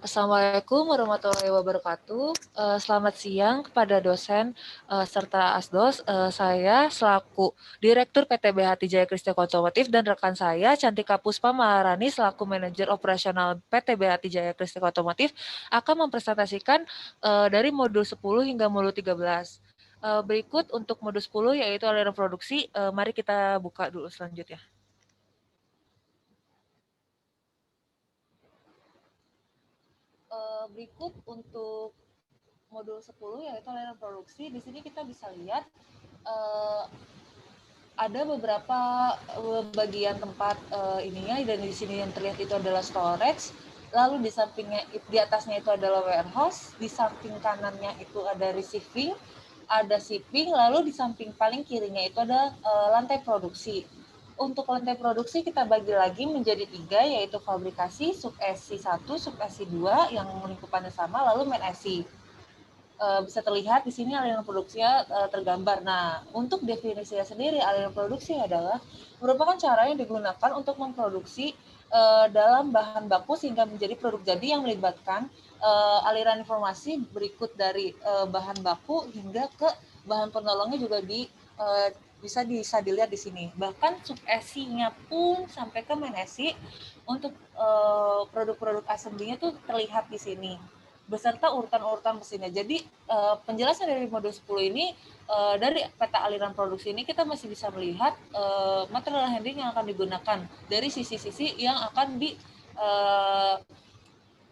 Assalamualaikum warahmatullahi wabarakatuh. Selamat siang kepada dosen serta asdos. Saya selaku Direktur PTBH Jaya Kristek Otomotif dan rekan saya Cantika Puspa Maharani selaku Manajer Operasional PTBH Jaya Kristek Otomotif akan mempresentasikan dari modul 10 hingga modul 13. Berikut untuk modul 10 yaitu aliran produksi. Mari kita buka dulu selanjutnya. Berikut untuk modul 10 yaitu aliran produksi. Di sini kita bisa lihat ada beberapa bagian tempat ininya, dan di sini yang terlihat itu adalah storage. Lalu di sampingnya, di atasnya itu adalah warehouse, di samping kanannya itu ada receiving, ada shipping, lalu di samping paling kirinya itu ada lantai produksi. Untuk lantai produksi kita bagi lagi menjadi 3, yaitu fabrikasi, sub SC 1, sub SC 2 yang lingkupannya sama, lalu main SC. Bisa terlihat di sini aliran produksinya tergambar. Nah, untuk definisinya sendiri, aliran produksi adalah merupakan cara yang digunakan untuk memproduksi dalam bahan baku sehingga menjadi produk jadi yang melibatkan aliran informasi berikut dari bahan baku hingga ke bahan penolongnya juga bisa dilihat di sini. Bahkan sub SC-nya pun sampai ke main SC untuk produk-produk assembly-nya tuh terlihat di sini beserta urutan-urutan mesinnya. Jadi penjelasan dari modul 10 ini dari peta aliran produksi ini kita masih bisa melihat material handling yang akan digunakan dari sisi-sisi yang akan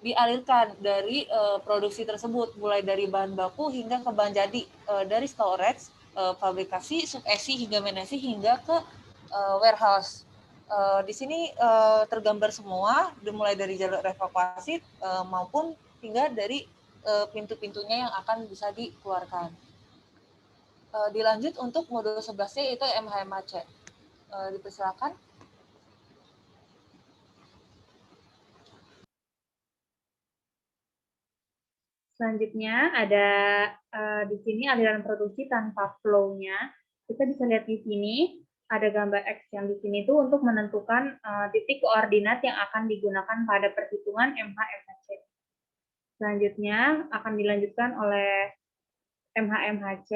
dialirkan dari produksi tersebut, mulai dari bahan baku hingga ke bahan jadi, dari storage, fabrikasi, sub-SC hingga main-SC hingga ke warehouse. Di sini tergambar semua, dimulai dari jalur evakuasi maupun hingga dari pintu-pintunya yang akan bisa dikeluarkan. Dilanjut untuk modul 11C yaitu MHMHC. Dipersilakan. Selanjutnya ada di sini aliran produksi tanpa flow-nya. Kita bisa lihat di sini ada gambar X yang di sini itu untuk menentukan titik koordinat yang akan digunakan pada perhitungan MH-MHC. Selanjutnya akan dilanjutkan oleh MH-MHC.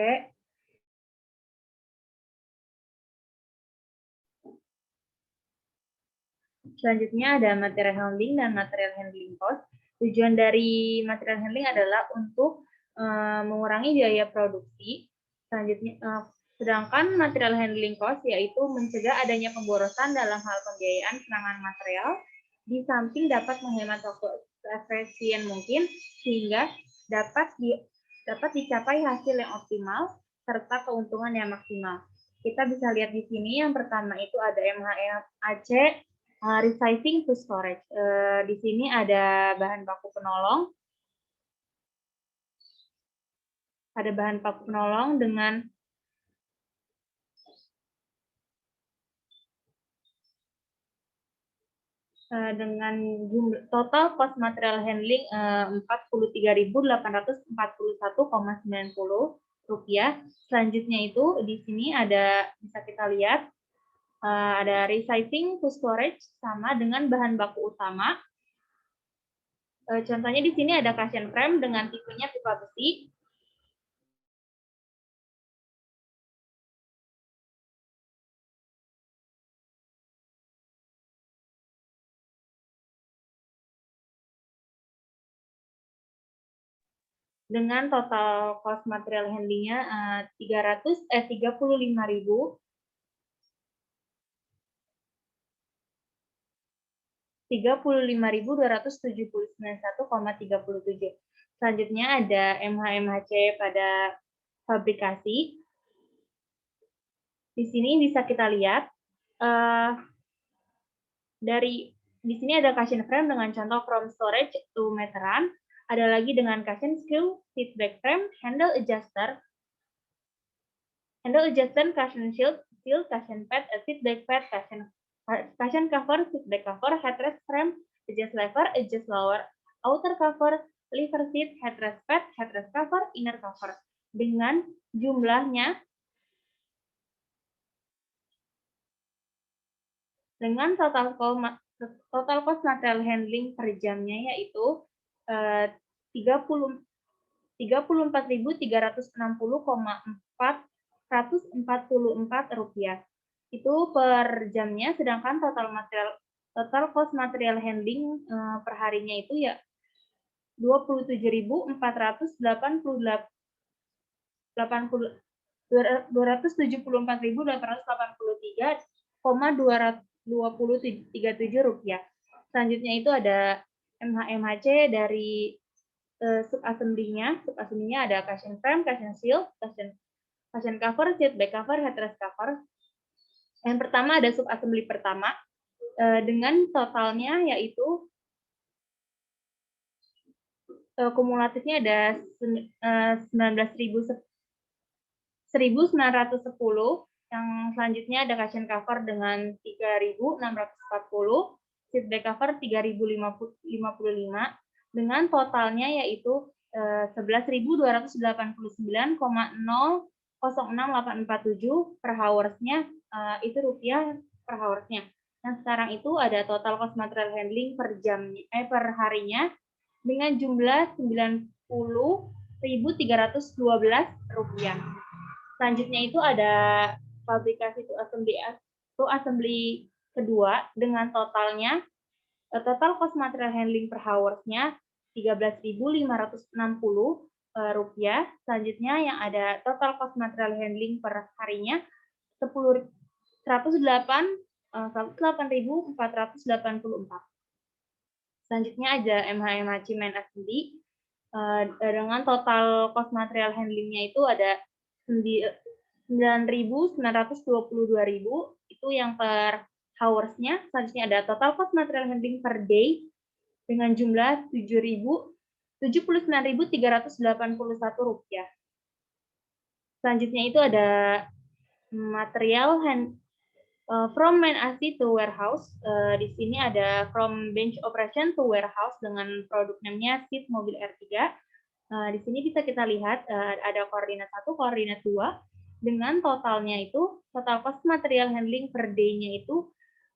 Selanjutnya ada material handling dan material handling cost. Tujuan dari material handling adalah untuk mengurangi biaya produksi. Selanjutnya, sedangkan material handling cost yaitu mencegah adanya pemborosan dalam hal pembiayaan penanganan material, di samping dapat menghemat waktu seefisien mungkin sehingga dapat dicapai hasil yang optimal serta keuntungan yang maksimal. Kita bisa lihat di sini yang pertama itu ada MHAC resizing to storage. Di sini ada bahan baku penolong. Ada bahan baku penolong dengan jumlah total cost material handling Rp43.841,90. Selanjutnya itu di sini ada bisa kita lihat ada resizing to storage sama dengan bahan baku utama. Contohnya di sini ada cushion frame dengan tipenya tipe besi. Dengan total cost material handling-nya 35.279,37. Selanjutnya ada MHMHC pada fabrikasi. Di sini bisa kita lihat di sini ada cushion frame dengan contoh from storage to meteran. Ada lagi dengan cushion screw, seatback frame, handle adjuster, cushion shield, cushion pad, seatback pad, cushion cover, seatback cover, headrest frame, adjust lever, adjust lower, outer cover, lever seat, headrest pad, headrest cover, inner cover. Dengan jumlahnya, dengan total cost material handling per jamnya yaitu Rp34.360,444. Itu per jamnya, sedangkan total cost material handling per harinya itu ya Rp274.833,233,2037. Selanjutnya itu ada MHMHC dari sub-assembly-nya. Sub-assembly-nya ada cushion frame, cushion shield, cushion cover, seat back cover, headrest cover. Yang pertama ada sub-assembly pertama dengan totalnya yaitu kumulatifnya ada 1.910. Yang selanjutnya ada cushion cover dengan 3.640, seat back cover 3.055 dengan totalnya yaitu 11.289,006847 per hours-nya, itu rupiah per hours-nya. Nah, sekarang itu ada total cost material handling per harinya dengan jumlah Rp90.312. Selanjutnya itu ada fabrikasi to assembly kedua dengan total cost material handling per hours-nya Rp13.560. Selanjutnya yang ada total cost material handling per harinya 108.484. Selanjutnya ada MHMHC main assembly dengan total cost material handling-nya itu ada 9.922.000, itu yang per hours-nya. Selanjutnya ada total cost material handling per day dengan jumlah Rp79.381. Selanjutnya itu ada material from main AC to warehouse. Di sini ada from bench operation to warehouse dengan produk name-nya Seat Mobil R3. Di sini bisa kita lihat ada koordinat 1, koordinat 2 dengan totalnya itu total cost material handling per day-nya itu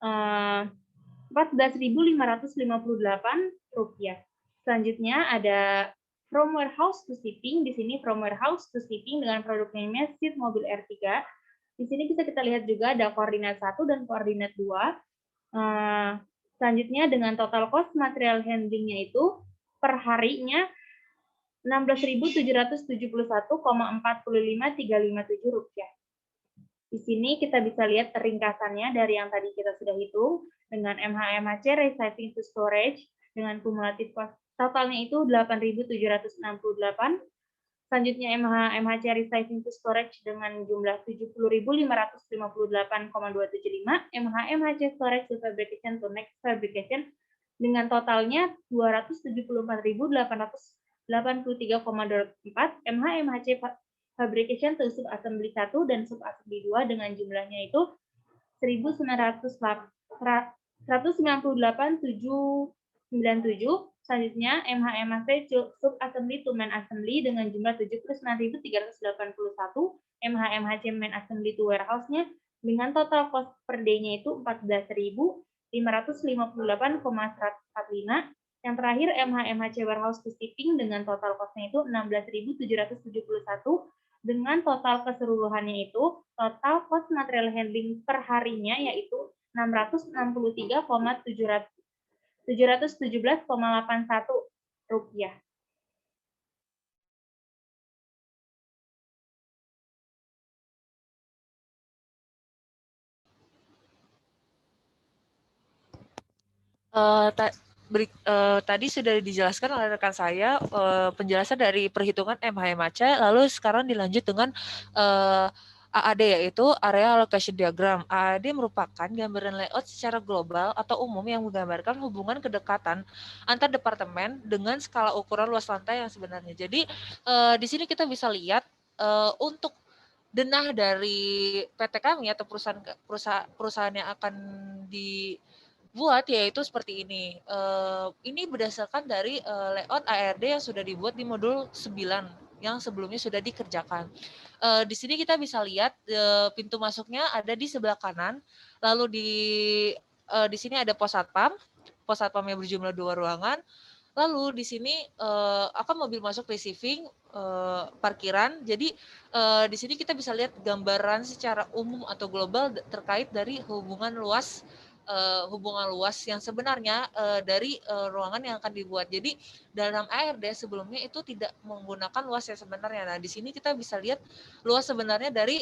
Rp14.558. Selanjutnya ada from warehouse to shipping. Di sini from warehouse to shipping dengan produk name-nya Seat Mobil R3. Di sini bisa kita lihat juga ada koordinat 1 dan koordinat 2. Selanjutnya dengan total cost material handling-nya itu per harinya Rp16.771,45357. Di sini kita bisa lihat ringkasannya dari yang tadi kita sudah hitung dengan MHMHC resizing to storage dengan kumulatif cost totalnya itu 8.768. Selanjutnya MHMHC resizing to storage dengan jumlah 70.558,275, MHMHC storage to fabrication to next fabrication dengan totalnya 274.883,24, MHMHC fabrication to sub-assembly 1 dan sub-assembly 2 dengan jumlahnya itu 198.797. Selanjutnya MHMHC sub-assembly to main assembly dengan jumlah 79.381, MHMHC main assembly to warehouse-nya dengan total cost per day-nya itu 14.558,145. Yang terakhir MHMHC warehouse to shipping dengan total cost-nya itu 16.771 dengan total keseluruhannya itu total cost material handling per harinya yaitu 717,81 rupiah. Tadi sudah dijelaskan oleh rekan saya penjelasan dari perhitungan MHMHC, lalu sekarang dilanjut dengan AAD, yaitu Area Allocation Diagram. AAD merupakan gambaran layout secara global atau umum yang menggambarkan hubungan kedekatan antar departemen dengan skala ukuran luas lantai yang sebenarnya. Jadi di sini kita bisa lihat untuk denah dari PT kami atau perusahaan yang akan dibuat yaitu seperti ini. Ini berdasarkan dari layout ARD yang sudah dibuat di modul 9 yang sebelumnya sudah dikerjakan. Di sini kita bisa lihat pintu masuknya ada di sebelah kanan, lalu di sini ada pos satpam. Pos satpam yang berjumlah 2 ruangan. Lalu di sini akan mobil masuk receiving, parkiran. Jadi di sini kita bisa lihat gambaran secara umum atau global terkait dari hubungan luas yang sebenarnya dari ruangan yang akan dibuat. Jadi dalam ARD sebelumnya itu tidak menggunakan luas yang sebenarnya. Nah di sini kita bisa lihat luas sebenarnya dari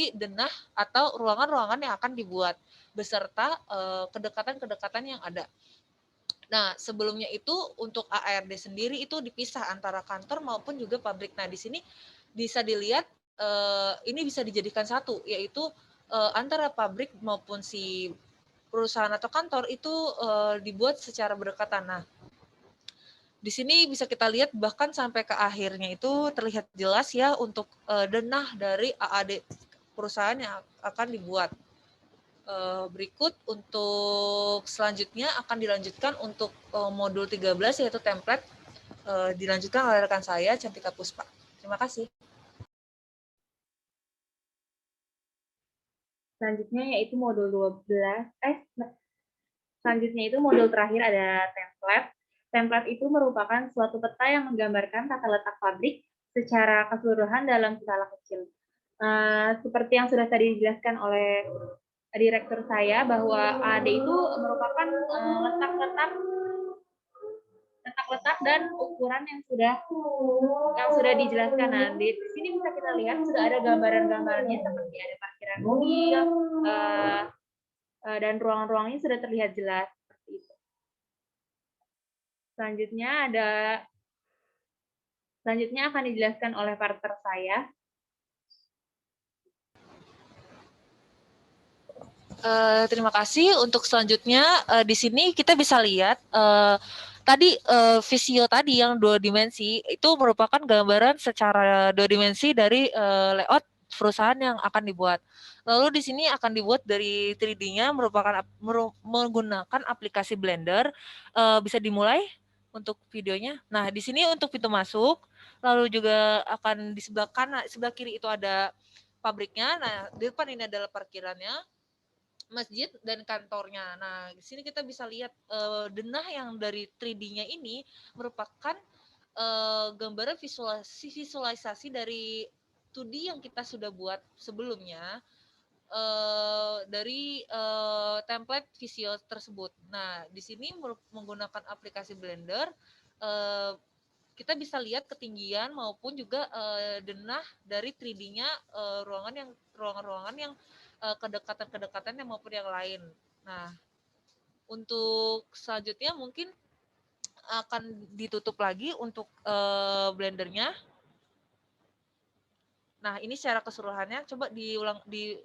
denah atau ruangan-ruangan yang akan dibuat beserta kedekatan-kedekatan yang ada. Nah, sebelumnya itu untuk ARD sendiri itu dipisah antara kantor maupun juga pabrik. Nah, di sini bisa dilihat ini bisa dijadikan satu, yaitu antara pabrik maupun si perusahaan atau kantor itu dibuat secara berdekatan. Nah, di sini bisa kita lihat bahkan sampai ke akhirnya itu terlihat jelas ya untuk denah dari AAD perusahaan yang akan dibuat. Berikut untuk selanjutnya akan dilanjutkan untuk modul 13 yaitu template, dilanjutkan oleh rekan saya Cantika Puspa. Terima kasih. Selanjutnya yaitu modul 12, selanjutnya itu modul terakhir ada template. Template itu merupakan suatu peta yang menggambarkan tata letak pabrik secara keseluruhan dalam skala kecil. Seperti yang sudah tadi dijelaskan oleh direktur saya bahwa AD itu merupakan letak dan ukuran yang sudah dijelaskan. Nah, di sini bisa kita lihat sudah ada gambaran-gambarannya seperti ada parkiran mobil dan ruangan-ruangnya sudah terlihat jelas seperti itu. Selanjutnya akan dijelaskan oleh partner saya. Terima kasih. Untuk selanjutnya di sini kita bisa lihat tadi visio tadi yang 2 dimensi itu merupakan gambaran secara 2 dimensi dari layout perusahaan yang akan dibuat. Lalu di sini akan dibuat dari 3D-nya menggunakan aplikasi Blender. Bisa dimulai untuk videonya. Nah, di sini untuk pintu masuk, lalu juga akan di sebelah kanan, sebelah kiri itu ada pabriknya. Nah, di depan ini adalah parkirannya, masjid dan kantornya. Nah, di sini kita bisa lihat denah yang dari 3D-nya ini merupakan gambaran visualisasi dari 2D yang kita sudah buat sebelumnya dari template visio tersebut. Nah, di sini menggunakan aplikasi Blender kita bisa lihat ketinggian maupun juga denah dari 3D-nya ruangan-ruangan yang kedekatan-kedekatannya maupun yang lain. Nah, untuk selanjutnya mungkin akan ditutup lagi untuk Blendernya. Nah, ini secara keseluruhannya coba diulang di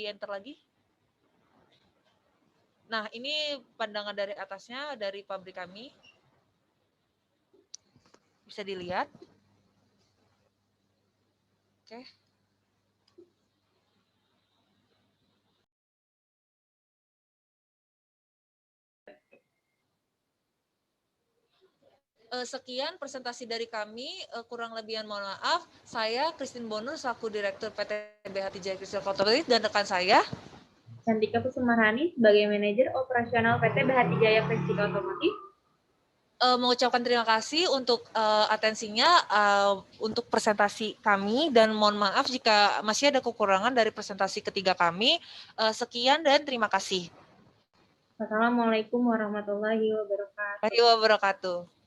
enter lagi. Nah, ini pandangan dari atasnya dari pabrik kami. Bisa dilihat. Oke. Sekian presentasi dari kami, kurang lebihan mohon maaf. Saya Christine Bonur selaku Direktur PT BHT Jaya Kristal Corporate dan rekan saya Cantika Pusumarani sebagai Manajer Operasional PT BHT Jaya Kristal Otomotif mengucapkan terima kasih untuk atensinya untuk presentasi kami dan mohon maaf jika masih ada kekurangan dari presentasi ketiga kami. Sekian dan terima kasih. Assalamualaikum warahmatullahi wabarakatuh. Warahmatullahi wabarakatuh.